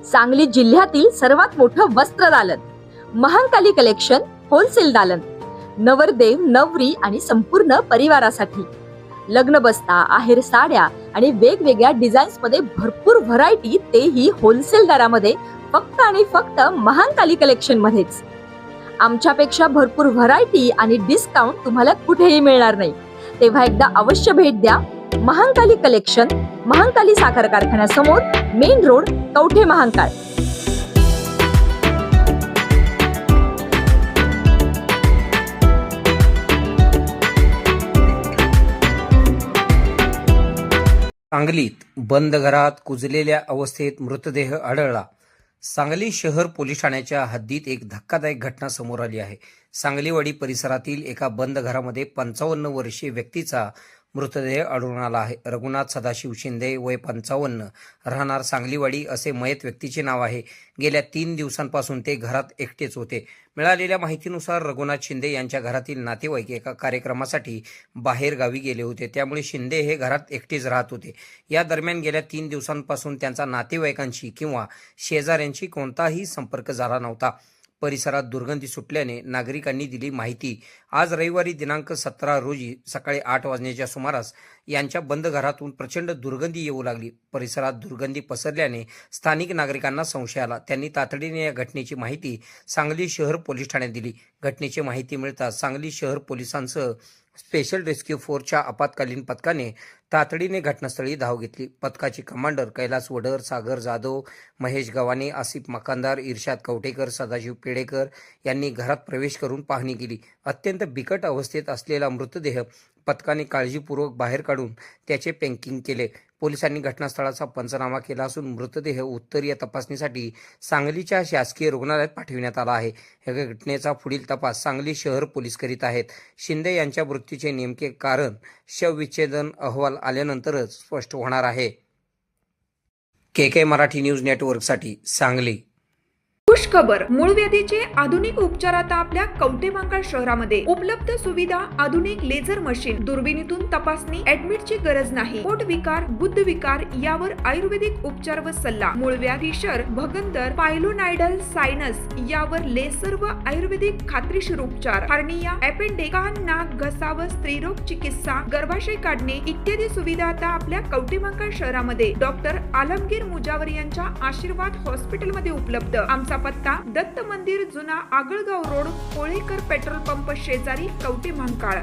सांगली जिल्ह्यातील सर्वात मोठं वस्त्र दालन, महांकाली कलेक्शन होलसेल दालन, नवरदेव नवरी आणि संपूर्ण परिवारासाठी लग्न बस्ता, आहेर साड्या आणि वेगवेगळ्या डिझाईन्स मध्ये भरपूर व्हरायटी, तेही होलसेल दरामध्ये, फक्त आणि फक्त महांकाली कलेक्शन मध्येच. आमच्यापेक्षा भरपूर व्हरायटी आणि डिस्काउंट तुम्हाला कुठेही मिळणार नाही. तेव्हा एकदा अवश्य भेट द्या. महांकाली कलेक्शन, महांकाली साखर कारखान्यासमोर, मेन रोड, कवठे महांकाळ. सांगलीत बंद घरात कुजलेल्या अवस्थेत मृतदेह आढळला. सांगली शहर पोलीस ठाण्याच्या हद्दीत एक धक्कादायक घटना समोर आली आहे. सांगलीवाडी परिसरातील एका बंद घरामध्ये 55 वर्षीय व्यक्तीचा मृतदेह आढळून आला आहे. रघुनाथ सदाशिव शिंदे, वय 55, राहणार सांगलीवाडी असे मयत व्यक्तीचे नाव आहे. गेल्या 3 दिवसांपासून ते घरात एकटेच होते. मिळालेल्या माहितीनुसार रघुनाथ शिंदे यांच्या घरातील नातेवाईक एका कार्यक्रमासाठी बाहेर गावी गेले होते. त्यामुळे शिंदे हे घरात एकटेच राहत होते. या दरम्यान गेल्या 3 दिवसांपासून त्यांचा नातेवाईकांशी किंवा शेजाऱ्यांशी कोणताही संपर्क झाला नव्हता. परिसरात दुर्गंधी सुटल्याने नागरिकांनी दिली माहिती. आज रविवारी दिनांक 17 रोजी सकाळी 8 वाजण्याच्या सुमारास यांच्या बंद घरातून प्रचंड दुर्गंधी येऊ लागली. परिसरात दुर्गंधी पसरल्याने स्थानिक नागरिकांना संशय आला. त्यांनी तातडीने या घटनेची माहिती सांगली शहर पोलीस ठाण्यात दिली. घटनेची माहिती मिळताच सांगली शहर पोलिसांसह स्पेशल रेस्क्यू फोर्सच्या आपत्कालीन पथकाने तातडीने घटनास्थळी धाव घेतली. पथकाचे कमांडर कैलास वडर, सागर जाधव, महेश गव्हाणे, आसिफ मकानदार, इर्शाद कवटेकर, सदाशिव पेडेकर यांनी घरात प्रवेश करून पाहणी केली. अत्यंत बिकट अवस्थेत असलेला मृतदेह पथकाने काळजीपूर्वक बाहेर काढून त्याचे पॅकिंग केले. पोलिसांनी घटनास्थळाचा पंचनामा केला असून मृतदेह उत्तरीय तपासणीसाठी सांगलीच्या शासकीय रुग्णालयात पाठविण्यात आला आहे. या घटनेचा पुढील तपास सांगली शहर पोलीस करीत आहेत. शिंदे यांच्या मृत्यूचे नेमके कारण शवविच्छेदन अहवाल आल्यानंतरच स्पष्ट होणार आहे. KK मराठी न्यूज नेटवर्कसाठी सांगली. खुश खबर, मूळव्याधीचे आधुनिक उपचार आता आपल्या कवठे महांकाळ शहरामध्ये उपलब्ध. सुविधा: आधुनिक लेझर मशीन, दुर्बिणीतून तपासणी, ऍडमिटची गरज नाही. पोट विकार, गुद्ध विकार यावर आयुर्वेदिक उपचार व सल्ला. मूळव्याधी, शर, भगंदर, पायलोनायडल, सायनस यावर लेसर व आयुर्वेदिक खात्रीशीर उपचार. हार्निया, अपेंडिक्स, कान, नाक, घसा व स्त्रीरोग चिकित्सा, गर्भाशय काढणे इत्यादी सुविधा आता आपल्या कवठे महांकाळ शहरामध्ये डॉक्टर आलमगीर मुजावर यांच्या आशीर्वाद हॉस्पिटलमध्ये उपलब्ध. आमचा पत्ता: दत्त मंदिर, जुना Agalgaon road, Kolekar petrol pump शेजारी, कवठे महांकाळ.